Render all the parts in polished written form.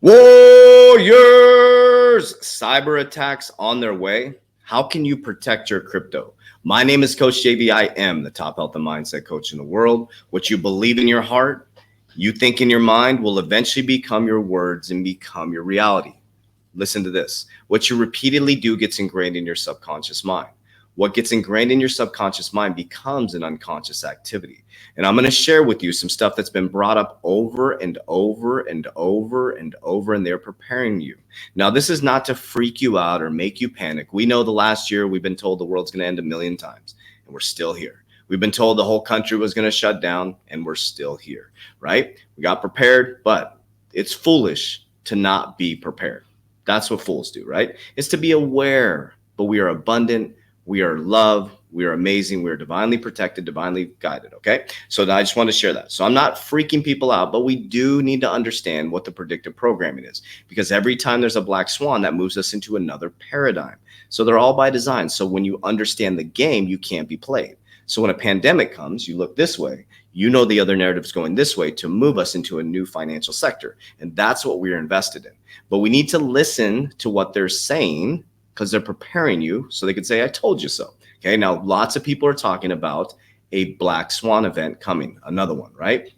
Warriors! Cyber attacks on their way. How can you protect your crypto? My name is Coach JB. I am the top health and mindset coach in the world. What you believe in your heart, you think in your mind will eventually become your words and become your reality. Listen to this. What you repeatedly do gets ingrained in your subconscious mind. What gets ingrained in your subconscious mind becomes an unconscious activity. And I'm going to share with you some stuff that's been brought up over and over and over and over, and they're preparing you. Now, this is not to freak you out or make you panic. We know the last year we've been told the world's going to end a million times, and we're still here. We've been told the whole country was going to shut down, and we're still here, right? We got prepared, but it's foolish to not be prepared. That's what fools do, right? It's to be aware, but we are abundant. We are love. We are amazing. We are divinely protected, divinely guided. Okay. So I just want to share that. So I'm not freaking people out, but we do need to understand what the predictive programming is, because every time there's a black swan, that moves us into another paradigm. So they're all by design. So when you understand the game, you can't be played. So when a pandemic comes, you look this way, you know, the other narrative is going this way to move us into a new financial sector. And that's what we're invested in. But we need to listen to what they're saying, because they're preparing you so they can say, I told you so. Okay, now lots of people are talking about a black swan event coming, another one, right?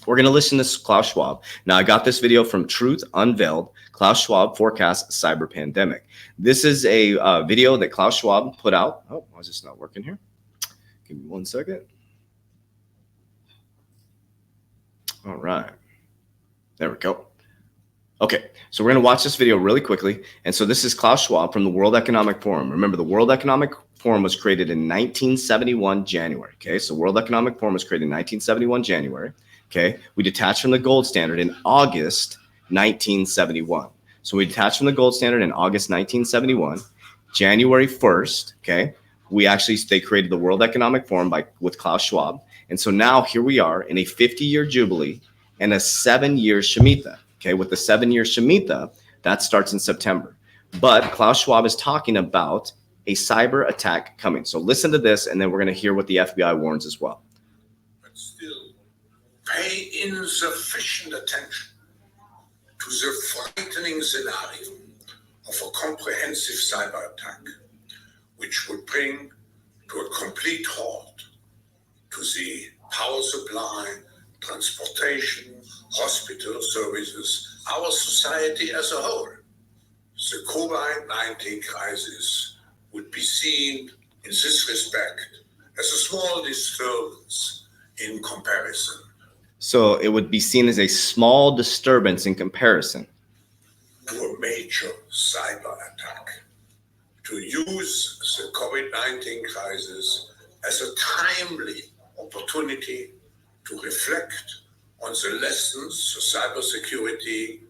We're going to listen to Klaus Schwab. Now, I got this video from Truth Unveiled. Klaus Schwab forecasts cyber pandemic. This is a video that Klaus Schwab put out. Oh, why is this not working here? Give me 1 second. All right, there we go. Okay, so we're going to watch this video really quickly. And so this is Klaus Schwab from the World Economic Forum. Remember, the World Economic Forum was created in 1971 January. Okay, so World Economic Forum was created in 1971 January. Okay, we detached from the gold standard in August 1971. So we detached from the gold standard in August 1971. January 1st, okay, they created the World Economic Forum with Klaus Schwab. And so now here we are in a 50-year jubilee and a 7-year Shemitah. Okay, with the 7-year Shemitah, that starts in September. But Klaus Schwab is talking about a cyber attack coming. So listen to this, and then we're going to hear what the FBI warns as well. But still, pay insufficient attention to the frightening scenario of a comprehensive cyber attack, which would bring to a complete halt to the power supply, transportation, hospital services, our society as a whole. The COVID-19 crisis would be seen in this respect as a small disturbance in comparison. So it would be seen as a small disturbance in comparison to a major cyber attack. To use the COVID-19 crisis as a timely opportunity to reflect on the lessons the cybersecurity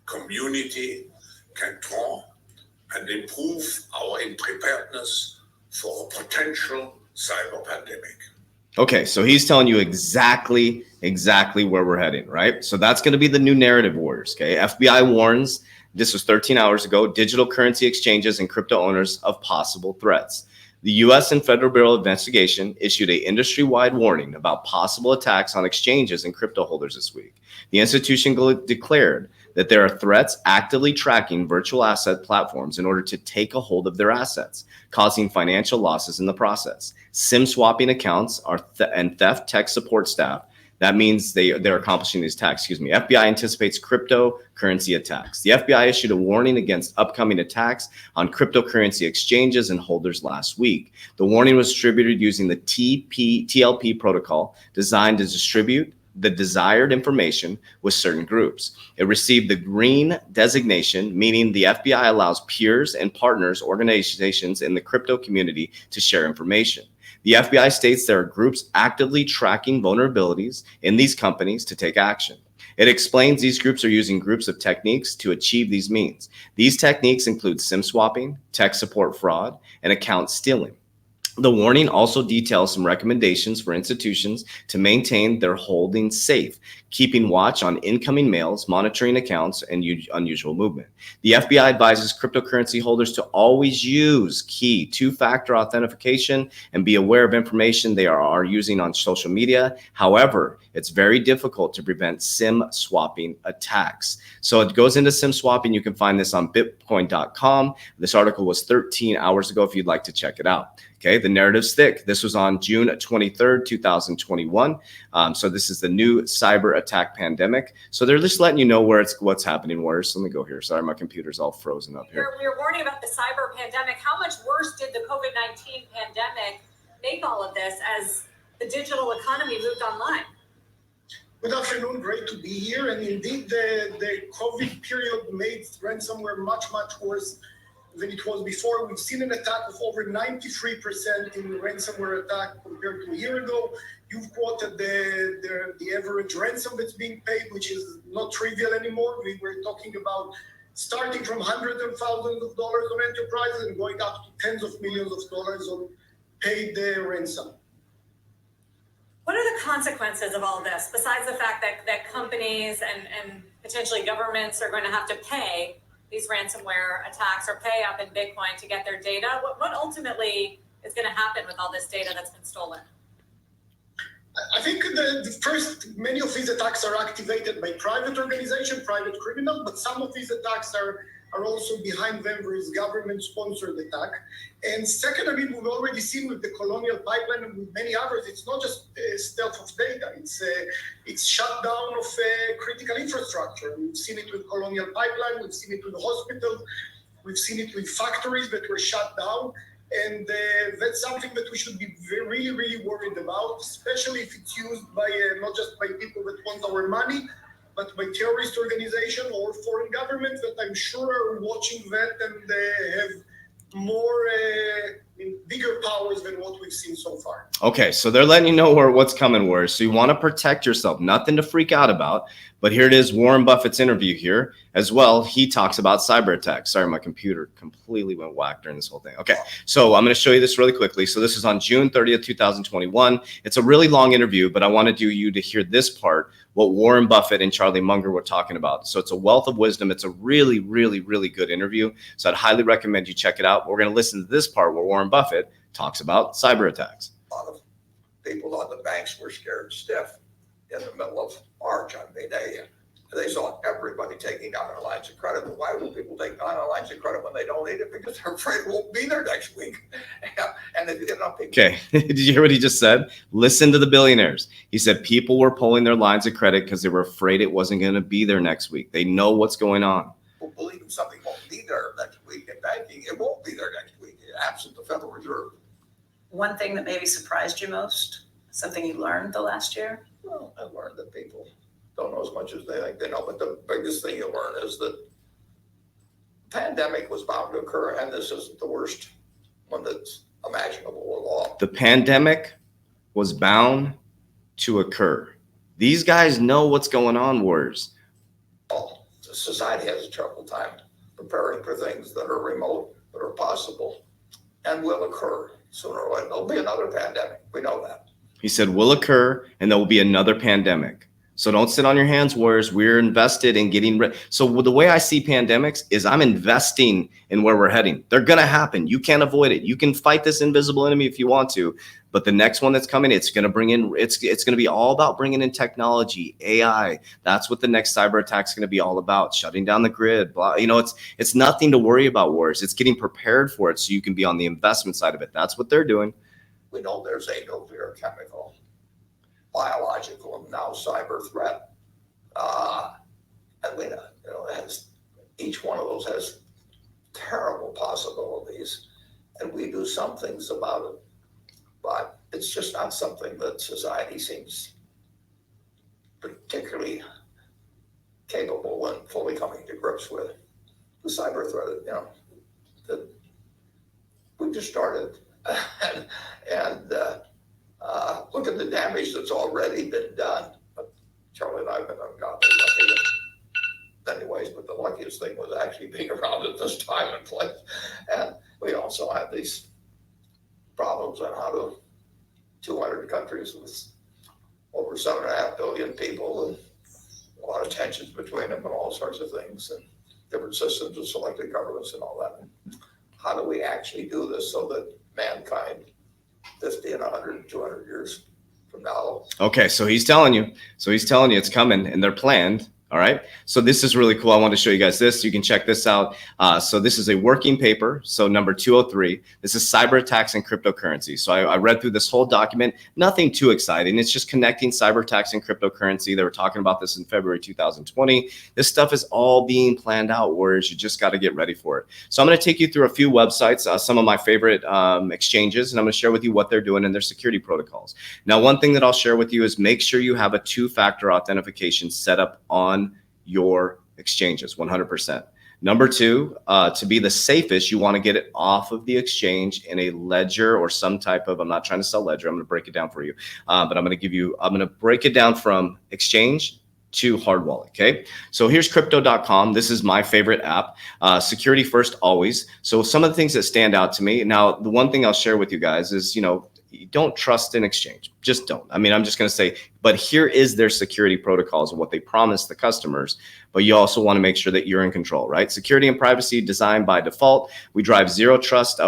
community can draw and improve our preparedness for a potential cyber pandemic. Okay, so he's telling you exactly where we're heading, right? So that's going to be the new narrative warriors, okay? FBI warns, this was 13 hours ago, digital currency exchanges and crypto owners of possible threats. The U.S. and Federal Bureau of Investigation issued an industry-wide warning about possible attacks on exchanges and crypto holders this week. The institution declared that there are threats actively tracking virtual asset platforms in order to take a hold of their assets, causing financial losses in the process. SIM swapping accounts and theft tech support staff. That means they're accomplishing these attacks. FBI anticipates cryptocurrency attacks. The FBI issued a warning against upcoming attacks on cryptocurrency exchanges and holders last week. The warning was distributed using the TLP protocol designed to distribute the desired information with certain groups. It received the green designation, meaning the FBI allows peers and partners organizations in the crypto community to share information. The FBI states there are groups actively tracking vulnerabilities in these companies to take action. It explains these groups are using groups of techniques to achieve these means. These techniques include SIM swapping, tech support fraud, and account stealing. The warning also details some recommendations for institutions to maintain their holdings safe, keeping watch on incoming mails, monitoring accounts, and unusual movement. The FBI advises cryptocurrency holders to always use key two-factor authentication and be aware of information they are using on social media. However, it's very difficult to prevent SIM swapping attacks. So it goes into SIM swapping. You can find this on bitcoin.com. This article was 13 hours ago if you'd like to check it out. Okay, the narrative's thick. This was on June 23rd, 2021. So this is the new cyber attack pandemic. So they're just letting you know what's happening worse. Let me go here. Sorry, my computer's all frozen up here. We were warning about the cyber pandemic. How much worse did the COVID-19 pandemic make all of this as the digital economy moved online? Good afternoon, great to be here. And indeed, the COVID period made ransomware much, much worse than it was before. We've seen an attack of over 93% in ransomware attack compared to a year ago. You've quoted the average ransom that's being paid, which is not trivial anymore. We were talking about starting from hundreds of thousands of dollars on enterprises and going up to tens of millions of dollars on paid ransom. What are the consequences of all this, besides the fact that companies and potentially governments are going to have to pay these ransomware attacks or pay up in Bitcoin to get their data? What ultimately is going to happen with all this data that's been stolen? I think the first, many of these attacks are activated by private organizations, private criminals, but some of these attacks are also behind them. There is government-sponsored attack. And second, I mean, we've already seen with the Colonial Pipeline and with many others, it's not just stealth of data. It's shutdown of critical infrastructure. We've seen it with Colonial Pipeline. We've seen it with the hospitals. We've seen it with factories that were shut down. And that's something that we should be really, really worried about, especially if it's used by not just by people that want our money, but by terrorist organizations or foreign governments that I'm sure are watching that and have more bigger powers than what we've seen so far. Okay, so they're letting you know what's coming worse. So you want to protect yourself, nothing to freak out about. But here it is, Warren Buffett's interview here as well. He talks about cyber attacks. Sorry, my computer completely went whack during this whole thing. Okay, so I'm going to show you this really quickly. So this is on June 30th, 2021. It's a really long interview, but I wanted you to hear this part, what Warren Buffett and Charlie Munger were talking about. So it's a wealth of wisdom. It's a really, really, really good interview. So I'd highly recommend you check it out. We're going to listen to this part where Warren Buffett talks about cyber attacks. A lot of people on the banks were scared stiff in the middle of March. I mean, they saw everybody taking down their lines of credit. But why would people take down their lines of credit when they don't need it? Because they're afraid it won't be there next week. And if you know, people. Okay, did you hear what he just said? Listen to the billionaires. He said people were pulling their lines of credit because they were afraid it wasn't going to be there next week. They know what's going on. People believe something won't be there next week in banking. It won't be there next week, absent the Federal Reserve. One thing that maybe surprised you most, something you learned the last year? Well, I learned that people don't know as much as they think they know, but the biggest thing you learn is that pandemic was bound to occur, and this isn't the worst one that's imaginable at all. The pandemic was bound to occur. These guys know what's going on, Warriors. Oh, society has a trouble time preparing for things that are remote, but are possible, and will occur sooner or later. There'll be another pandemic. We know that. He said will occur, and there will be another pandemic. So don't sit on your hands, Warriors. We're invested in getting ready. So the way I see pandemics is I'm investing in where we're heading. They're going to happen. You can't avoid it. You can fight this invisible enemy if you want to. But the next one that's coming, it's going to bring in, it's going to be all about bringing in technology, AI. That's what the next cyber attack is going to be all about, shutting down the grid. Blah. You know, it's nothing to worry about, Warriors. It's getting prepared for it so you can be on the investment side of it. That's what they're doing. We know there's a nuclear, chemical, biological, and now cyber threat. And we know, each one of those has terrible possibilities, and we do some things about it, but it's just not something that society seems particularly capable and fully coming to grips with. The cyber threat, that we just started. and look at the damage that's already been done. But Charlie and I have been ungodly lucky in many ways, but the luckiest thing was actually being around at this time and place. And we also have these problems on how to 200 countries with over 7.5 billion people and a lot of tensions between them and all sorts of things and different systems of selected governments and all that. How do we actually do this so that mankind 50 and 100 and 200 years from now? Okay, so he's telling you it's coming and they're planned. All right. So this is really cool. I want to show you guys this. You can check this out. So this is a working paper. So number 203, this is cyber attacks and cryptocurrency. So I read through this whole document, nothing too exciting. It's just connecting cyber attacks and cryptocurrency. They were talking about this in February 2020. This stuff is all being planned out, whereas you just got to get ready for it. So I'm going to take you through a few websites, some of my favorite exchanges, and I'm going to share with you what they're doing and their security protocols. Now, one thing that I'll share with you is make sure you have a two-factor authentication set up on your exchanges 100%. Number two, to be the safest, you want to get it off of the exchange in a ledger or some type of, I'm not trying to sell ledger, I'm going to break it down for you, but I'm going to break it down from exchange to hard wallet. Okay. So here's crypto.com. This is my favorite app. Security first, always. So some of the things that stand out to me. Now, the one thing I'll share with you guys is, you don't trust an exchange. Just don't. I mean, I'm just going to say, but here is their security protocols and what they promise the customers. But you also want to make sure that you're in control, right? Security and privacy designed by default. We drive a zero trust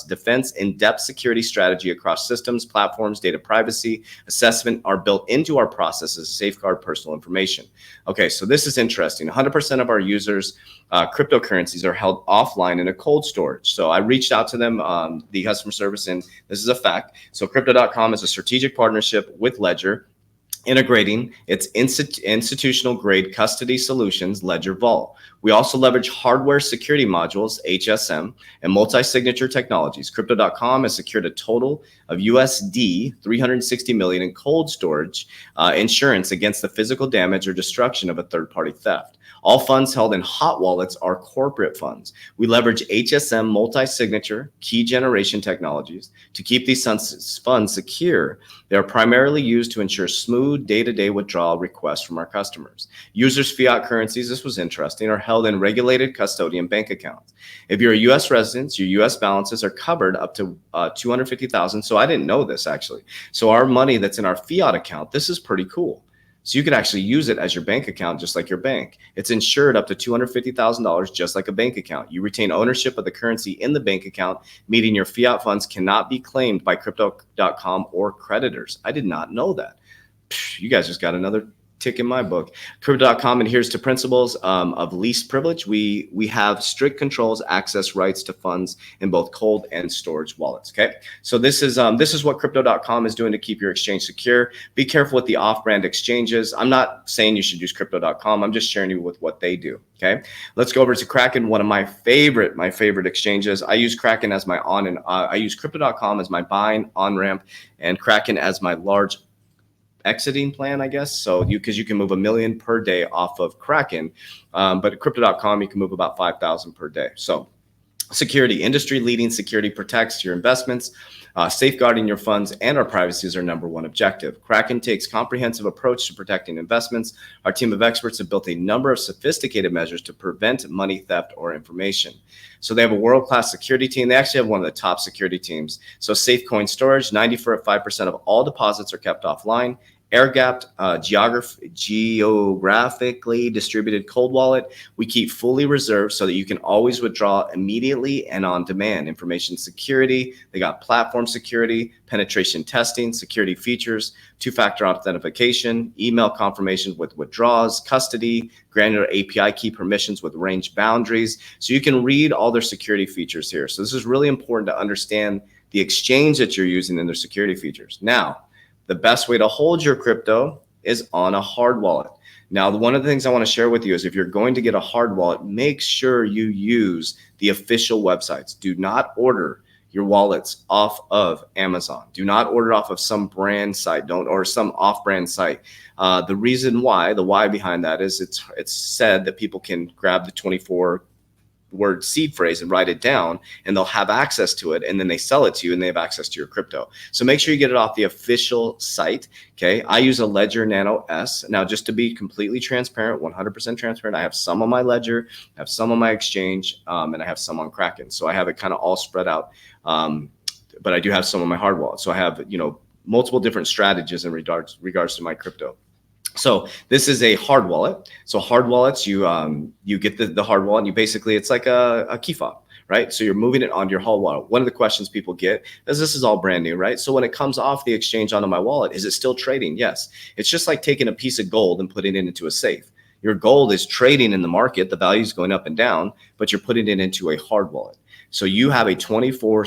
defense in-depth security strategy across systems, platforms, data privacy, assessment are built into our processes to safeguard personal information. Okay, so this is interesting. 100% of our users' cryptocurrencies are held offline in a cold storage. So I reached out to them, the customer service, and this is a fact. So crypto.com is a strategic partnership with Ledger, integrating its institutional grade custody solutions, Ledger Vault. We also leverage hardware security modules, HSM, and multi-signature technologies. Crypto.com has secured a total of USD 360 million in cold storage insurance against the physical damage or destruction of a third-party theft. All funds held in hot wallets are corporate funds. We leverage HSM multi-signature key generation technologies to keep these funds secure. They are primarily used to ensure smooth day-to-day withdrawal requests from our customers. Users' fiat currencies, this was interesting, are held in regulated custodian bank accounts. If you're a U.S. resident, your U.S. balances are covered up to $250,000. So I didn't know this actually. So our money that's in our fiat account, this is pretty cool. So you could actually use it as your bank account, just like your bank. It's insured up to $250,000, just like a bank account. You retain ownership of the currency in the bank account, meaning your fiat funds cannot be claimed by crypto.com or creditors. I did not know that. You guys just got another tick in my book. Crypto.com adheres to principles of least privilege. We have strict controls, access rights to funds in both cold and storage wallets. Okay, so this is what Crypto.com is doing to keep your exchange secure. Be careful with the off-brand exchanges. I'm not saying you should use Crypto.com. I'm just sharing you with what they do. Okay, let's go over to Kraken, one of my favorite exchanges. I use Kraken as my I use Crypto.com as my buying on ramp, and Kraken as my large exiting plan, I guess. So because you can move $1 million per day off of Kraken, but at crypto.com, you can move about 5,000 per day. So security, industry leading security protects your investments. Safeguarding your funds and our privacy is our number one objective. Kraken takes comprehensive approach to protecting investments. Our team of experts have built a number of sophisticated measures to prevent money theft or information. So they have a world-class security team. They actually have one of the top security teams. So safe coin storage, 95% of all deposits are kept offline. Air-gapped, geographically distributed cold wallet. We keep fully reserved so that you can always withdraw immediately and on demand. Information security, they got platform security, penetration testing, security features, two-factor authentication, email confirmation with withdrawals, custody, granular API key permissions with range boundaries. So you can read all their security features here. So this is really important to understand the exchange that you're using and their security features. Now, the best way to hold your crypto is on a hard wallet. Now, one of the things I want to share with you is if you're going to get a hard wallet, make sure you use the official websites. Do not order your wallets off of Amazon. Do not order off of some brand site, or some off-brand site. The reason why, the why behind that is it's said that people can grab the 24 word seed phrase and write it down, and they'll have access to it, and then they sell it to you and they have access to your crypto. So make sure you get it off the official site. Okay. I use a Ledger Nano S. Now, just to be completely transparent, 100% transparent, I have some on my Ledger, I have some on my exchange, and I have some on Kraken. So I have it kind of all spread out. But I do have some on my hard wallet. So I have, multiple different strategies in regards to my crypto. So this is a hard wallet. So hard wallets, you get the hard wallet, and you basically, it's like a key fob, right? So you're moving it onto your hard wallet. One of the questions people get is, this is all brand new, right? So when it comes off the exchange onto my wallet, is it still trading? Yes. It's just like taking a piece of gold and putting it into a safe. Your gold is trading in the market, the value is going up and down, but you're putting it into a hard wallet. So you have a 24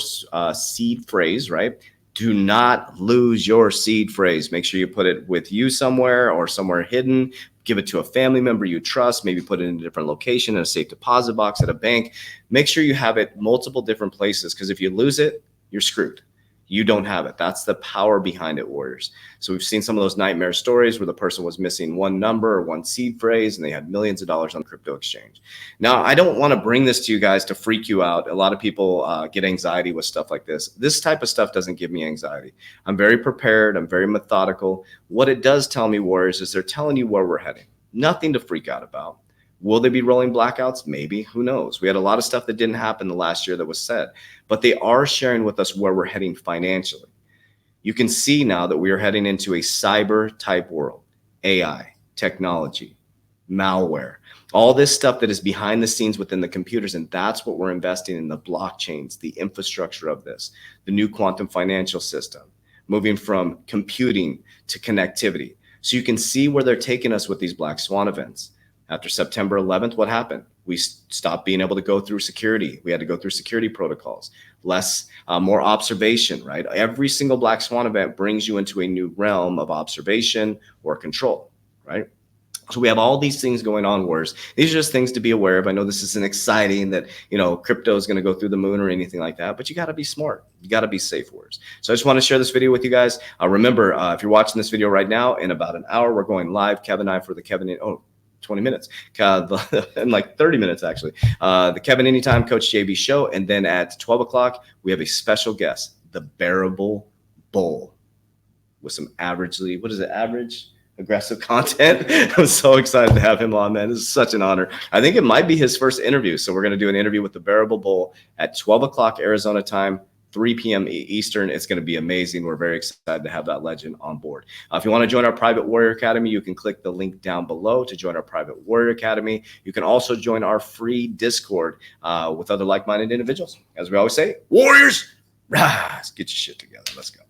seed phrase, right? Do not lose your seed phrase. Make sure you put it with you somewhere or somewhere hidden. Give it to a family member you trust. Maybe put it in a different location, in a safe deposit box at a bank. Make sure you have it multiple different places, because if you lose it, you're screwed. You don't have it. That's the power behind it, warriors. So we've seen some of those nightmare stories where the person was missing one number or one seed phrase, and they had millions of dollars on the crypto exchange. Now, I don't want to bring this to you guys to freak you out. A lot of people get anxiety with stuff like this. This type of stuff doesn't give me anxiety. I'm very prepared. I'm very methodical. What it does tell me, warriors, is they're telling you where we're heading. Nothing to freak out about. Will they be rolling blackouts? Maybe. Who knows? We had a lot of stuff that didn't happen the last year that was said, but they are sharing with us where we're heading financially. You can see now that we are heading into a cyber type world, AI, technology, malware, all this stuff that is behind the scenes within the computers. And that's what we're investing in, the blockchains, the infrastructure of this, the new quantum financial system, moving from computing to connectivity. So you can see where they're taking us with these black swan events. After September 11th, what happened? We stopped being able to go through security. We had to go through security protocols, more observation, right? Every single black swan event brings you into a new realm of observation or control, right? So we have all these things going on, warriors. These are just things to be aware of. I know this isn't exciting that, crypto is going to go through the moon or anything like that, but you got to be smart. You got to be safe, warriors. So I just want to share this video with you guys. Remember, if you're watching this video right now, in about an hour, we're going live, Kevin and I, for the 20 minutes, in like 30 minutes, actually. The Kevin Anytime Coach JB show. And then at 12 o'clock, we have a special guest, the Bearable Bull, with some average aggressive content. I'm so excited to have him on, man. This is such an honor. I think it might be his first interview. So we're going to do an interview with the Bearable Bull at 12 o'clock Arizona time, 3 p.m. Eastern. It's going to be amazing. We're very excited to have that legend on board. If you want to join our private warrior academy, you can click the link down below to join our private warrior academy. You can also join our free Discord with other like-minded individuals. As we always say, warriors, rise, get your shit together. Let's go.